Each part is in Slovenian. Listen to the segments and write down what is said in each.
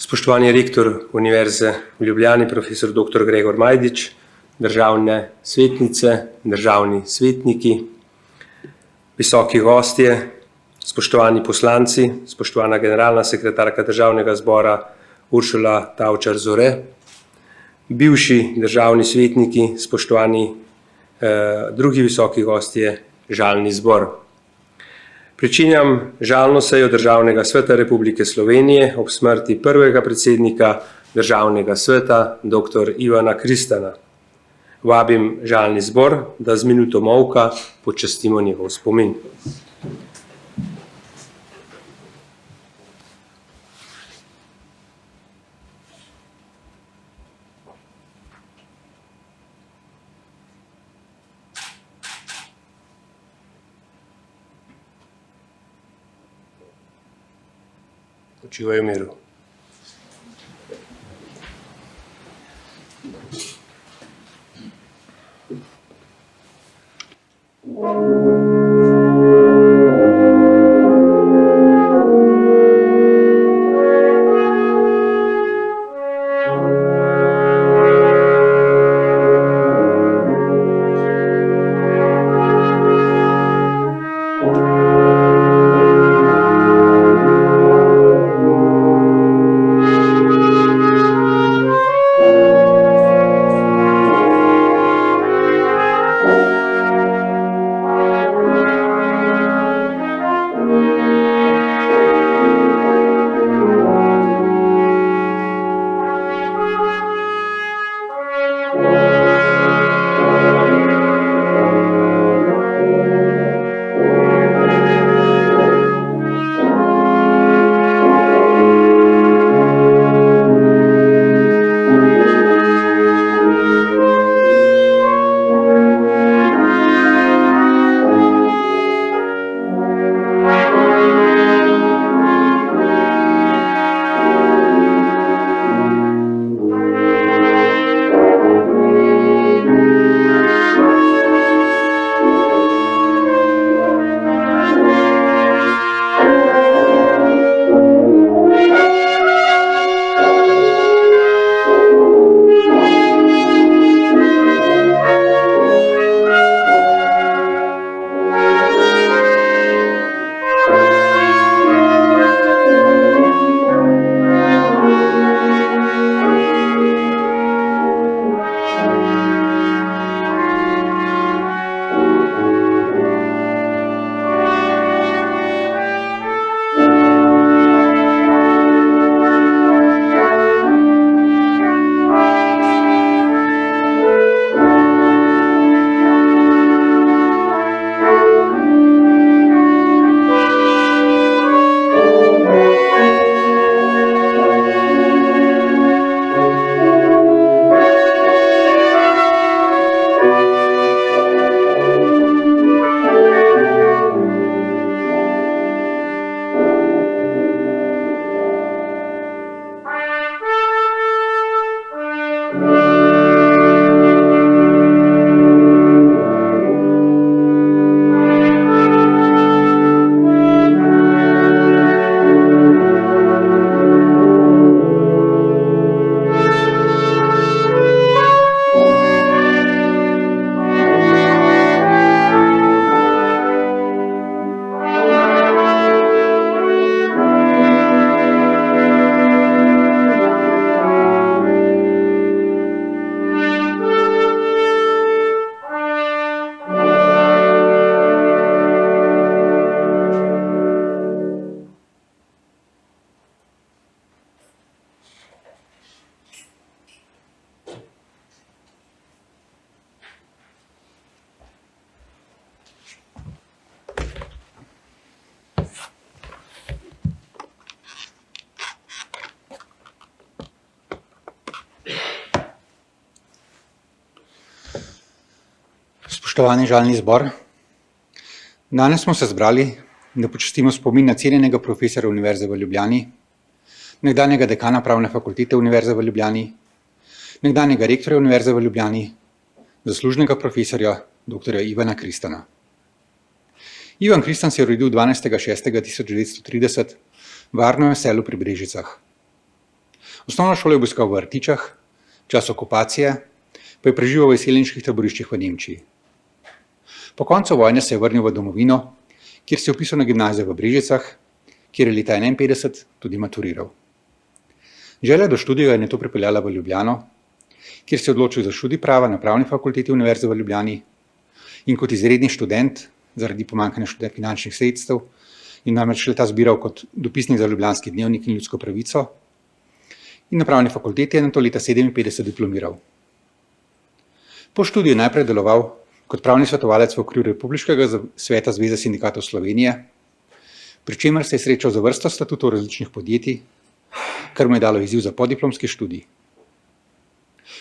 Spoštovani rektor Univerze v Ljubljani, profesor dr. Gregor Majdič, državne svetnice, državni svetniki, visoki gostje, spoštovani poslanci, spoštovana generalna sekretarka Državnega zbora Uršula Tavčar Zore, bivši državni svetniki, spoštovani drugi visoki gostje, žalni zbor. Pričenjam žalno sejo Državnega sveta Republike Slovenije ob smrti prvega predsednika Državnega sveta, dr. Ivana Kristana. Vabim žalni zbor, da z minuto molka počastimo njegov spomin. Počivaj v miru. Spoštovani žalni zbor, danes smo se zbrali, da počastimo spomin na cenjenega profesora Univerze v Ljubljani, nekdanjega dekana Pravne fakultete Univerze v Ljubljani, nekdanjega rektorja Univerze v Ljubljani, zaslužnega profesorja dr. Ivana Kristana. Ivan Kristan se je rodil 12. 6. 1930 v Varnem selu pri Brežicah. Osnovno šolo je obiskal v Artičah, čas okupacije pa je preživel v izseljenčkih taboriščih v Nemčiji. Po koncu vojne se je vrnil v domovino, kjer se je vpisal na gimnazijo v Brežicah, kjer je leta 1951 tudi maturiral. Želja do študija je nato pripeljala v Ljubljano, kjer se je odločil za študij prava na Pravni fakulteti Univerze v Ljubljani in kot izredni študent, zaradi pomanjkanja finančnih sredstev, in namreč leta zbiral kot dopisnik za Ljubljanski dnevnik in Ljudsko pravico, in na Pravni fakulteti je nato leta 1957 diplomiral. Po študiju je najprej deloval kot pravni svetovalec v okviru Republiškega sveta Zveze sindikatov Slovenije, pri čemer se je srečal za vrsto statutov različnih podjetij, kar mu je dalo izziv za podiplomski študij.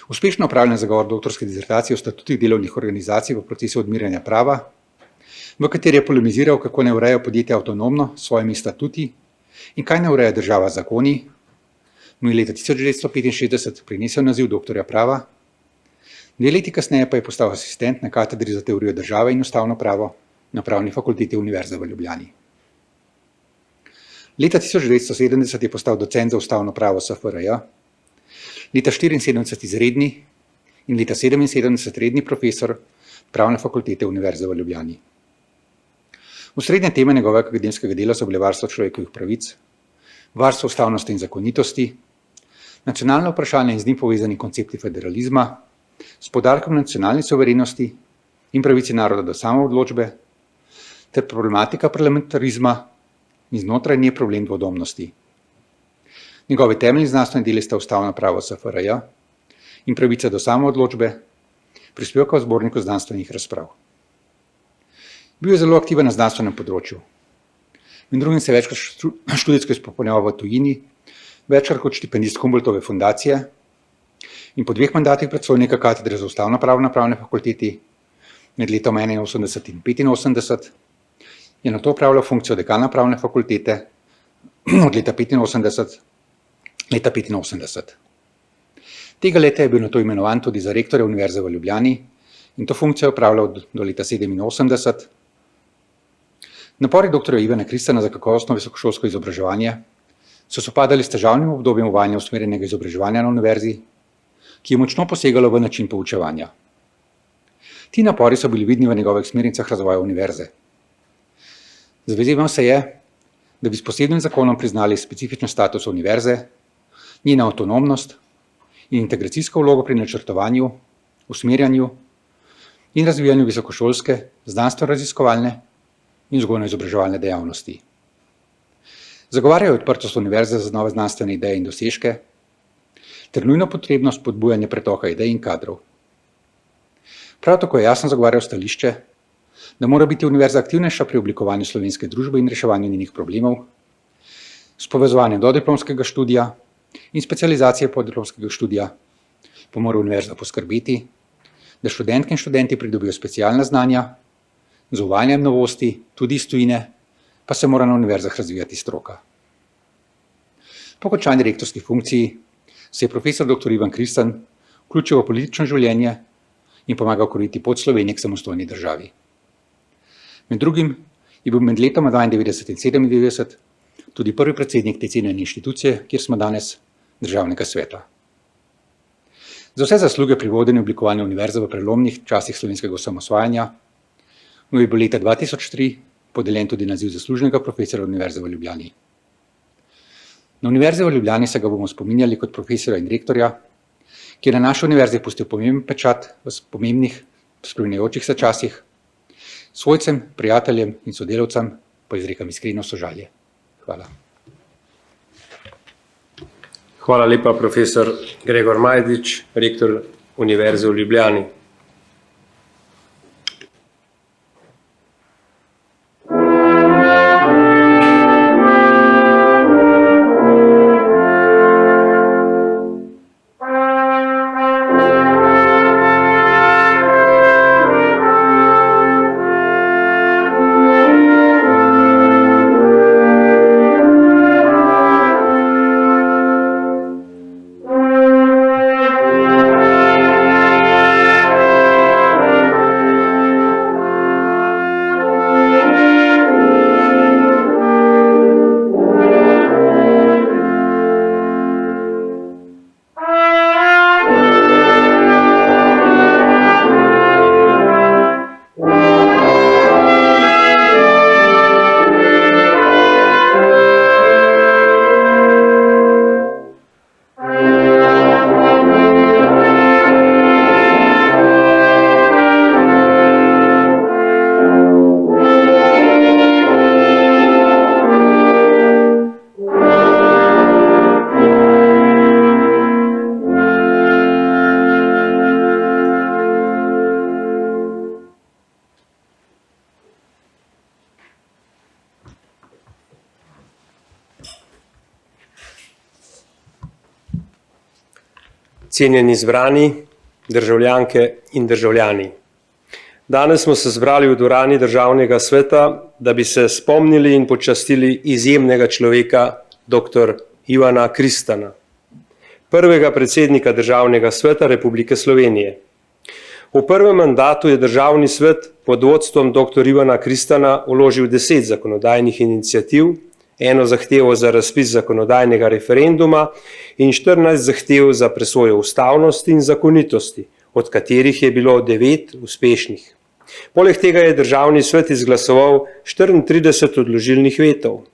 Uspešno opravljen zagovor doktorske disertacije o statutih delovnih organizacij v procesu odmiranja prava, v kateri je polemiziral, kako ne urejajo podjetja avtonomno s svojimi statuti in kaj ne ureja država z zakoni, mu je leta 1965 prinesel naziv doktorja prava, 2 leti kasneje pa je postal asistent na katedri za teorijo države in ustavno pravo na Pravni fakulteti Univerze v Ljubljani. Leta 1970 je postal docent za ustavno pravo SFRJ, leta 1974 izredni in leta 1977 redni profesor Pravne fakultete Univerze v Ljubljani. Osrednje teme njegovega akademskega dela so bile varstvo človekovih pravic, varstvo ustavnosti in zakonitosti, nacionalno vprašanje in z njim povezani koncepti federalizma, s poudarkom nacionalne suverenosti in pravici naroda do samoodločbe, ter problematika parlamentarizma in znotraj nje problem dvodomnosti. Njegovi temeljni znanstveni deli sta ustavno pravo SFRJ in pravica do samoodločbe, prispevka v zborniku znanstvenih razprav. Bil je zelo aktiven na znanstvenem področju. Med drugim se je večkrat študijsko izpopolnjeval v tujini, večkrat kot štipendist Humboldtove fundacije in po 2 mandatih predstojnika katedre za ustavno pravo na Pravni fakulteti med letom 1981 in 1985 je nato opravljal funkcijo dekana Pravne fakultete od leta 1985 leta 1985. Tega leta je bil nato imenovan tudi za rektorja Univerze v Ljubljani in to funkcijo je opravljal do leta 1987. Napori doktorja Ivana Kristana za kakovostno visokošolsko izobraževanje so sopadali s težavnim obdobjem uvajanja usmerjenega izobraževanja na univerzi, ki je močno posegalo v način poučevanja. Ti napori so bili vidni v njegovih smernicah razvoja univerze. Zavezival se je, da bi s posebnim zakonom priznali specifičen status univerze, njena avtonomnost in integracijsko vlogo pri načrtovanju, usmerjanju in razvijanju visokošolske, znanstveno-raziskovalne in vzgojno-izobraževalne dejavnosti. Zagovarjajo odprtost univerze za nove znanstvene ideje in dosežke ter nujno potrebno spodbujanje pretoka idej in kadrov. Prav tako je jasno zagovarjal stališče, da mora biti univerza aktivnejša pri oblikovanju slovenske družbe in reševanju njenih problemov, s povezovanjem dodiplomskega študija in specializacije podiplomskega študija pa mora univerza poskrbeti, da študentke in študenti pridobijo specialna znanja, z uvajanjem novosti, tudi iz tujine, pa se mora na univerzah razvijati stroka. Po končani rektorski funkciji se je profesor dr. Ivan Kristan vključil v politično življenje in pomagal krojiti pot Slovenije k samostojni državi. Med drugim je bil med letoma 1992 in 1997 tudi prvi predsednik te cenjene inštitucije, kjer smo danes, Državnega sveta. Za vse zasluge pri vodenju oblikovanja univerze v prelomnih časih slovenskega osamosvajanja mu je bil leta 2003 podeljen tudi naziv zaslužnega profesora Univerze v Ljubljani. Na Univerzi v Ljubljani se ga bomo spominjali kot profesorja in rektorja, ki je na naši univerzi pustil pomemben pečat v pomembnih spreminjajočih se časih, svojcem, prijateljem in sodelavcem pa izrekam iskreno sožalje. Hvala. Hvala lepa, profesor Gregor Majdič, rektor Univerze v Ljubljani. Cenjeni zbrani, državljanke in državljani. Danes smo se zbrali v dvorani Državnega sveta, da bi se spomnili in počastili izjemnega človeka, dr. Ivana Kristana, prvega predsednika Državnega sveta Republike Slovenije. V prvem mandatu je Državni svet pod vodstvom dr. Ivana Kristana vložil 10 zakonodajnih iniciativ, eno zahtevo za razpis zakonodajnega referenduma in 14 zahtev za presojo ustavnosti in zakonitosti, od katerih je bilo 9 uspešnih. Poleg tega je Državni svet izglasoval 34 odložilnih vetov.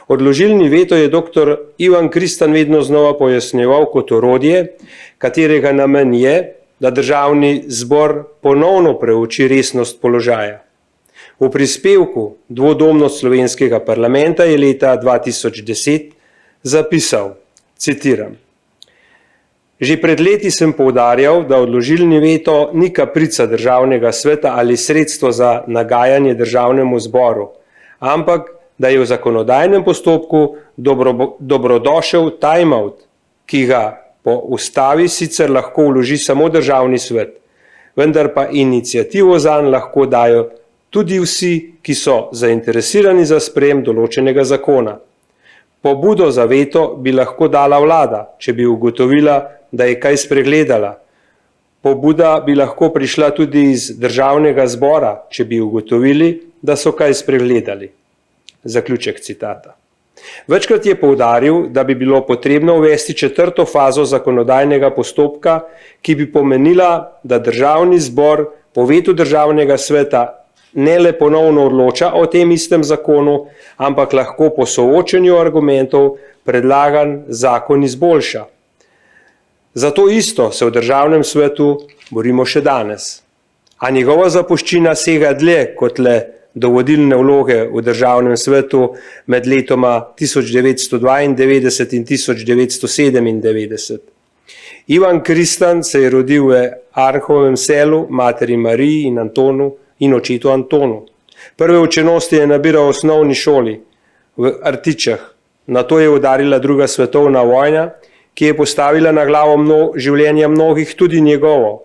Odložilni veto je dr. Ivan Kristan vedno znova pojasnjeval kot orodje, katerega namen je, da Državni zbor ponovno preuči resnost položaja. V prispevku Dvodomnost slovenskega parlamenta je leta 2010 zapisal, citiram: Že pred leti sem poudarjal, da odložilni veto ni kaprica Državnega sveta ali sredstvo za nagajanje Državnemu zboru, ampak da je v zakonodajnem postopku dobrodošel time-out, ki ga po ustavi sicer lahko vloži samo Državni svet, vendar pa iniciativo zanj lahko dajo tudi vsi, ki so zainteresirani za sprejem določenega zakona. Pobudo za veto bi lahko dala vlada, če bi ugotovila, da je kaj spregledala. Pobuda bi lahko prišla tudi iz Državnega zbora, če bi ugotovili, da so kaj spregledali. Zaključek citata. Večkrat je poudaril, da bi bilo potrebno uvesti 4. fazo zakonodajnega postopka, ki bi pomenila, da Državni zbor po vetu Državnega sveta ne le ponovno odloča o tem istem zakonu, ampak lahko po soočenju argumentov predlagan zakon izboljša. Za to isto se v Državnem svetu borimo še danes. A njegova zapuščina sega dlje kot le do vodilne vloge v Državnem svetu med letoma 1992 in 1997. Ivan Kristan se je rodil v Arhovem selu, materi Mariji in Antonu in očetu Antonu. Prve učenosti je nabiral v osnovni šoli v Artičah. Nato je udarila druga svetovna vojna, ki je postavila na glavo življenja mnogih, tudi njegovo.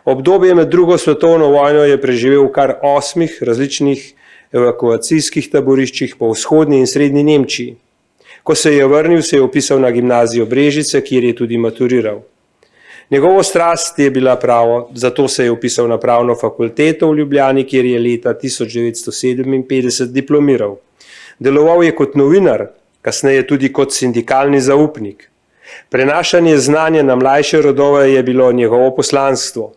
Obdobje med drugo svetovno vojno je preživel v kar 8 različnih evakuacijskih taboriščih po vzhodni in srednji Nemčiji. Ko se je vrnil, se je vpisal na gimnazijo Brežice, kjer je tudi maturiral. Njegovo strast je bila pravo, zato se je vpisal na pravno fakulteto v Ljubljani, kjer je leta 1957 diplomiral. Deloval je kot novinar, kasneje tudi kot sindikalni zaupnik. Prenašanje znanja na mlajše rodove je bilo njegovo poslanstvo.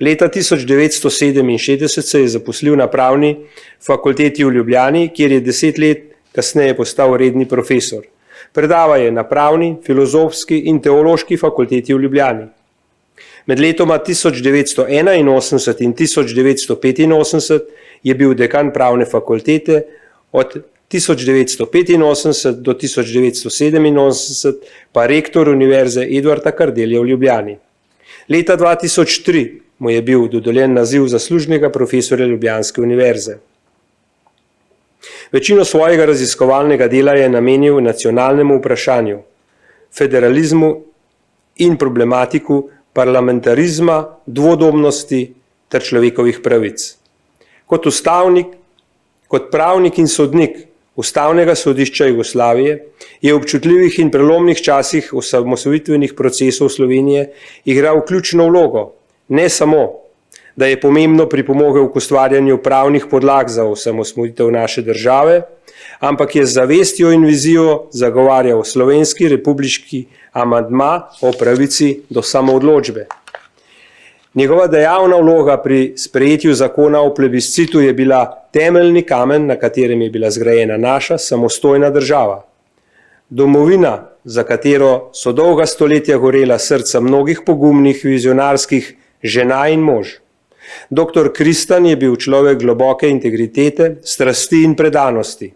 Leta 1967 se je zaposlil na pravni fakulteti v Ljubljani, kjer je 10 let kasneje postal redni profesor. Predava je na pravni, filozofski in teološki fakulteti v Ljubljani. Med letoma 1981 in 1985 je bil dekan pravne fakultete, od 1985 do 1987 pa rektor Univerze Edvarda Kardelja v Ljubljani. Leta 2003 mu je bil dodeljen naziv zaslužnega profesorja Ljubljanske univerze. Večino svojega raziskovalnega dela je namenil nacionalnemu vprašanju, federalizmu in problematiku parlamentarizma, dvodomnosti ter človekovih pravic. Kot ustavnik, kot pravnik in sodnik Ustavnega sodišča Jugoslavije je v občutljivih in prelomnih časih osamosvojitvenih procesov Slovenije igral ključno vlogo. Ne samo, da je pomembno pripomogel k ustvarjanju pravnih podlag za osamosvojitev naše države, ampak je z zavestjo in vizijo zagovarjal slovenski republiški amandma o pravici do samoodločbe. Njegova dejavna vloga pri sprejetju zakona o plebiscitu je bila temeljni kamen, na katerem je bila zgrajena naša samostojna država. Domovina, za katero so dolga stoletja gorela srca mnogih pogumnih, vizionarskih žena in mož. Dr. Kristan je bil človek globoke integritete, strasti in predanosti.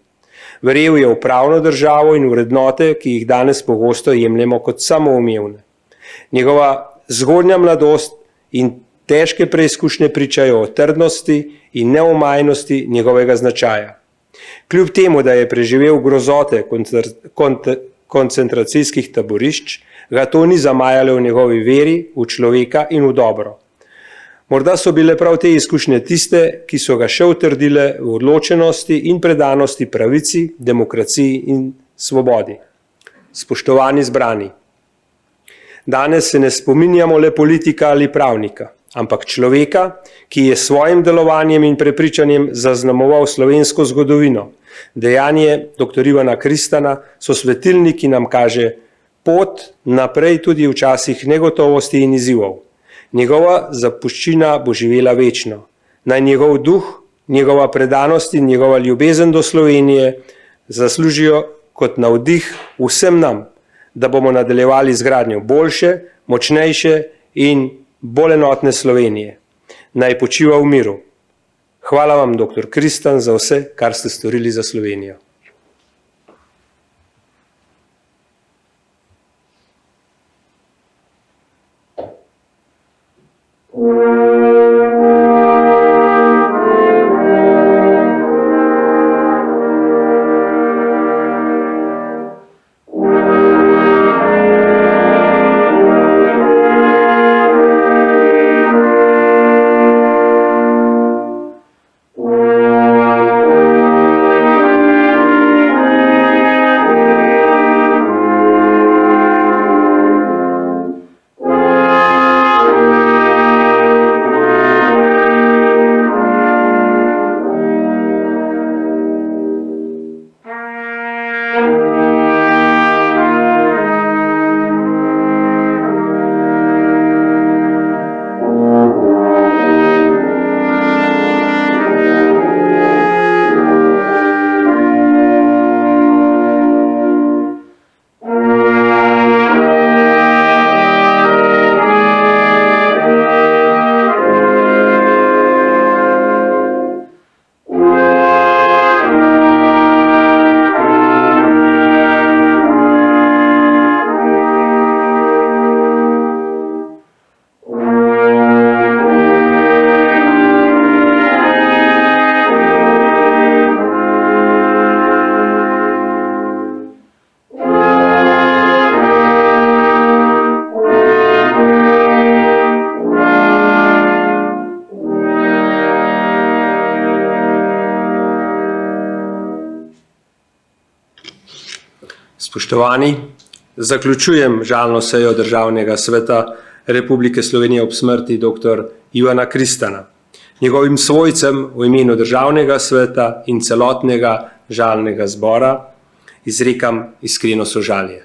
Verjel je v pravno državo in vrednote, ki jih danes pogosto jemljemo kot samoumevne. Njegova zgodnja mladost in težke preizkušnje pričajo o trdnosti in neomajnosti njegovega značaja. Kljub temu, da je preživel grozote koncentracijskih taborišč, ga to ni zamajalo v njegovi veri, v človeka in v dobro. Morda so bile prav te izkušnje tiste, ki so ga še utrdile v odločenosti in predanosti pravici, demokraciji in svobodi. Spoštovani zbrani, danes se ne spominjamo le politika ali pravnika, ampak človeka, ki je s svojim delovanjem in prepričanjem zaznamoval slovensko zgodovino. Dejanje dr. Ivana Kristana so svetilni, ki nam kaže pot naprej tudi v časih negotovosti in izzivov. Njegova zapuščina bo živela večno. Naj njegov duh, njegova predanost in njegova ljubezen do Slovenije zaslužijo kot navdih vsem nam, da bomo nadaljevali z gradnjo boljše, močnejše in bolj enotne Slovenije. Naj počiva v miru. Hvala vam, dr. Kristan, za vse, kar ste storili za Slovenijo. Spoštovani, zaključujem žalno sejo Državnega sveta Republike Slovenije ob smrti dr. Ivana Kristana. Njegovim svojcem v imenu Državnega sveta in celotnega žalnega zbora izrekam iskreno sožalje.